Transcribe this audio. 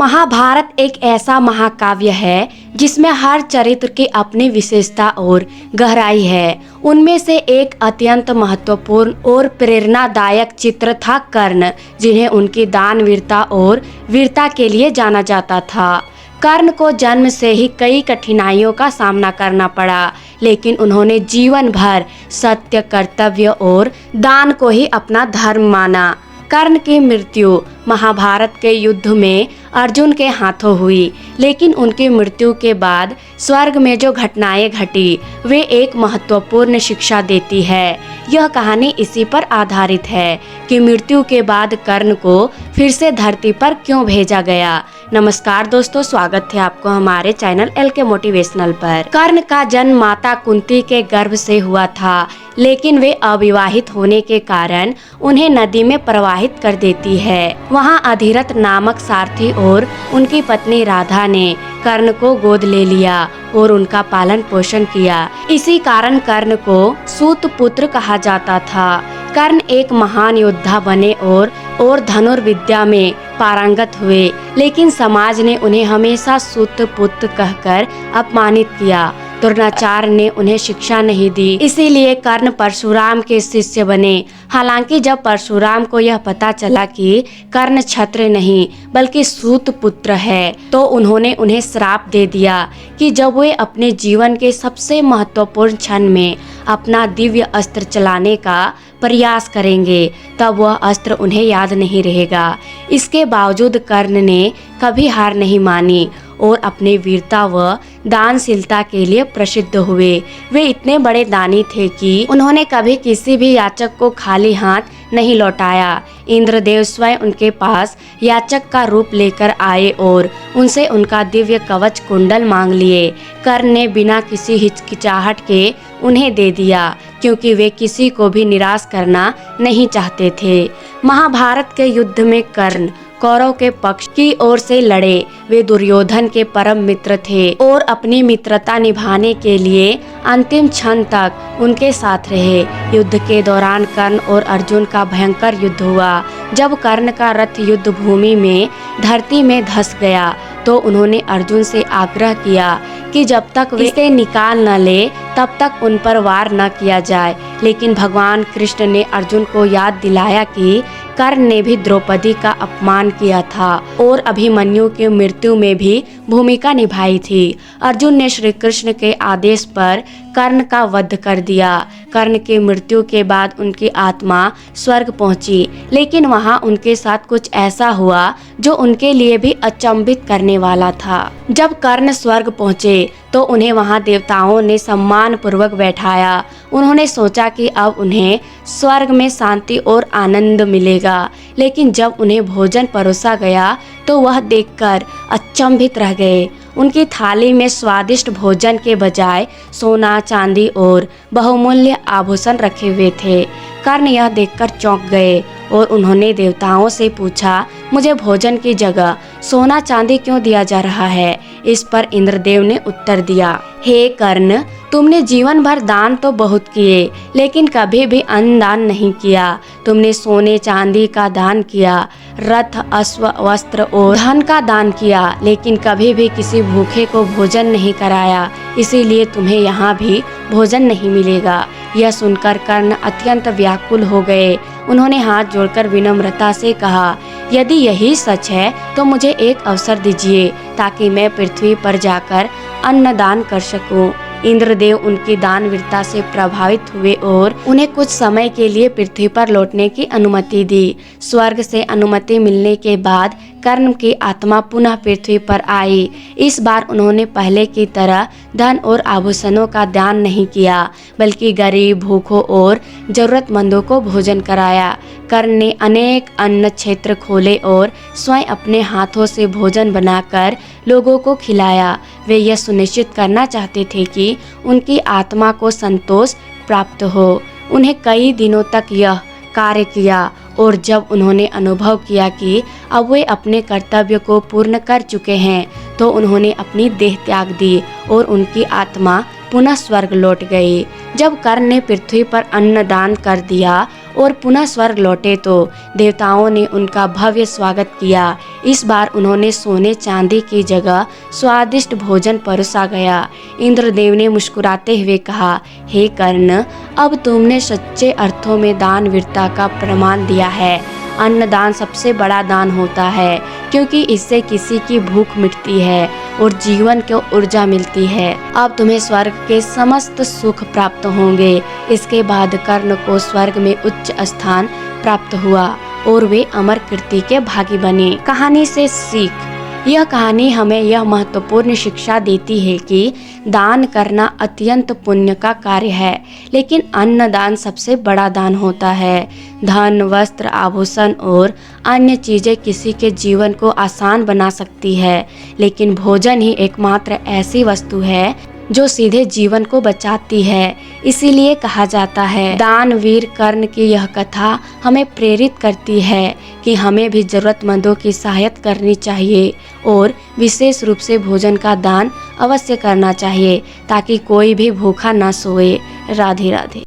महाभारत एक ऐसा महाकाव्य है जिसमें हर चरित्र की अपनी विशेषता और गहराई है। उनमें से एक अत्यंत महत्वपूर्ण और प्रेरणादायक चित्र था कर्ण, जिन्हें उनकी दानवीरता और वीरता के लिए जाना जाता था। कर्ण को जन्म से ही कई कठिनाइयों का सामना करना पड़ा, लेकिन उन्होंने जीवन भर सत्य, कर्तव्य और दान को ही अपना धर्म माना। कर्ण की मृत्यु महाभारत के युद्ध में अर्जुन के हाथों हुई, लेकिन उनकी मृत्यु के बाद स्वर्ग में जो घटनाएं घटी वे एक महत्वपूर्ण शिक्षा देती है। यह कहानी इसी पर आधारित है कि मृत्यु के बाद कर्ण को फिर से धरती पर क्यों भेजा गया। नमस्कार दोस्तों, स्वागत है आपको हमारे चैनल LK मोटिवेशनल पर। कर्ण का जन्म माता कुंती के गर्भ से हुआ था, लेकिन वे अविवाहित होने के कारण उन्हें नदी में प्रवाहित कर देती है। वहां अधिरथ नामक सारथी और उनकी पत्नी राधा ने कर्ण को गोद ले लिया और उनका पालन पोषण किया। इसी कारण कर्ण को सूत पुत्र कहा जाता था। कर्ण एक महान योद्धा बने और धनुर्विद्या में पारंगत हुए, लेकिन समाज ने उन्हें हमेशा सूत पुत्र कहकर अपमानित किया। द्रोणाचार्य ने उन्हें शिक्षा नहीं दी, इसीलिए कर्ण परशुराम के शिष्य बने। हालांकि जब परशुराम को यह पता चला कि कर्ण क्षत्रिय नहीं बल्कि सूत पुत्र है, तो उन्होंने उन्हें श्राप दे दिया कि जब वे अपने जीवन के सबसे महत्वपूर्ण क्षण में अपना दिव्य अस्त्र चलाने का प्रयास करेंगे, तब वह अस्त्र उन्हें याद नहीं रहेगा। इसके बावजूद कर्ण ने कभी हार नहीं मानी और अपने वीरता व दानशीलता के लिए प्रसिद्ध हुए। वे इतने बड़े दानी थे कि उन्होंने कभी किसी भी याचक को खाली हाथ नहीं लौटाया। इंद्रदेव स्वयं उनके पास याचक का रूप लेकर आए और उनसे उनका दिव्य कवच कुंडल मांग लिए। कर्ण ने बिना किसी हिचकिचाहट के उन्हें दे दिया, क्योंकि वे किसी को भी निराश करना नहीं चाहते थे। महाभारत के युद्ध में कर्ण कौरव के पक्ष की ओर से लड़े। वे दुर्योधन के परम मित्र थे और अपनी मित्रता निभाने के लिए अंतिम क्षण तक उनके साथ रहे। युद्ध के दौरान कर्ण और अर्जुन का भयंकर युद्ध हुआ। जब कर्ण का रथ युद्ध भूमि में धरती में धंस गया, तो उन्होंने अर्जुन से आग्रह किया कि जब तक वे इसे निकाल न ले तब तक उन पर वार न किया जाए। लेकिन भगवान कृष्ण ने अर्जुन को याद दिलाया कि कर्ण ने भी द्रौपदी का अपमान किया था और अभिमन्यु की मृत्यु में भी भूमिका निभाई थी। अर्जुन ने श्री कृष्ण के आदेश पर कर्ण का वध कर दिया। कर्ण की मृत्यु के बाद उनकी आत्मा स्वर्ग पहुंची, लेकिन वहां उनके साथ कुछ ऐसा हुआ जो उनके लिए भी अचंभित करने वाला था। जब कर्ण स्वर्ग पहुंचे तो उन्हें वहां देवताओं ने सम्मान पूर्वक बैठाया। उन्होंने सोचा कि अब उन्हें स्वर्ग में शांति और आनंद मिलेगा, लेकिन जब उन्हें भोजन परोसा गया तो वह देखकर अचंभित रह गए। उनकी थाली में स्वादिष्ट भोजन के बजाय सोना, चांदी और बहुमूल्य आभूषण रखे हुए थे। कर्ण यह देखकर चौंक गए और उन्होंने देवताओं से पूछा, मुझे भोजन की जगह सोना चांदी क्यों दिया जा रहा है? इस पर इंद्रदेव ने उत्तर दिया, हे कर्ण, तुमने जीवन भर दान तो बहुत किए, लेकिन कभी भी अन्न दान नहीं किया। तुमने सोने चांदी का दान किया, रथ, अश्व, वस्त्र और धन का दान किया, लेकिन कभी भी किसी भूखे को भोजन नहीं कराया। इसीलिए तुम्हें यहाँ भी भोजन नहीं मिलेगा। यह सुनकर कर्ण अत्यंत व्याकुल हो गए। उन्होंने हाथ जोड़कर विनम्रता से कहा, यदि यही सच है तो मुझे एक अवसर दीजिए ताकि मैं पृथ्वी पर जाकर अन्नदान कर सकूं। इंद्रदेव उनकी दानवीरता से प्रभावित हुए और उन्हें कुछ समय के लिए पृथ्वी पर लौटने की अनुमति दी। स्वर्ग से अनुमति मिलने के बाद कर्ण की आत्मा पुनः पृथ्वी पर आई। इस बार उन्होंने पहले की तरह धन और आभूषणों का दान नहीं किया, बल्कि गरीब, भूखों और जरूरतमंदों को भोजन कराया। कर्ण ने अनेक अन्न क्षेत्र खोले और स्वयं अपने हाथों से भोजन बनाकर लोगों को खिलाया। वे यह सुनिश्चित करना चाहते थे कि उनकी आत्मा को संतोष प्राप्त हो। उन्हें कई दिनों तक यह कार्य किया और जब उन्होंने अनुभव किया कि अब वे अपने कर्तव्य को पूर्ण कर चुके हैं, तो उन्होंने अपनी देह त्याग दी और उनकी आत्मा पुनः स्वर्ग लौट गई। जब कर्ण ने पृथ्वी पर अन्नदान कर दिया और पुनः स्वर्ग लौटे तो देवताओं ने उनका भव्य स्वागत किया। इस बार उन्होंने सोने चांदी की जगह स्वादिष्ट भोजन परोसा गया। इंद्रदेव ने मुस्कुराते हुए कहा, हे कर्ण, अब तुमने सच्चे अर्थों में दानवीरता का प्रमाण दिया है। अन्नदान सबसे बड़ा दान होता है, क्योंकि इससे किसी की भूख मिटती है और जीवन को ऊर्जा मिलती है। अब तुम्हें स्वर्ग के समस्त सुख प्राप्त होंगे। इसके बाद कर्ण को स्वर्ग में उच्च स्थान प्राप्त हुआ और वे अमर कीर्ति के भागी बने। कहानी से सीख। यह कहानी हमें यह महत्वपूर्ण शिक्षा देती है कि दान करना अत्यंत पुण्य का कार्य है, लेकिन अन्नदान सबसे बड़ा दान होता है। धन, वस्त्र, आभूषण और अन्य चीजें किसी के जीवन को आसान बना सकती है, लेकिन भोजन ही एकमात्र ऐसी वस्तु है जो सीधे जीवन को बचाती है। इसीलिए कहा जाता है, दानवीर कर्ण की यह कथा हमें प्रेरित करती है कि हमें भी जरूरतमंदों की सहायता करनी चाहिए और विशेष रूप से भोजन का दान अवश्य करना चाहिए, ताकि कोई भी भूखा न सोए। राधे राधे।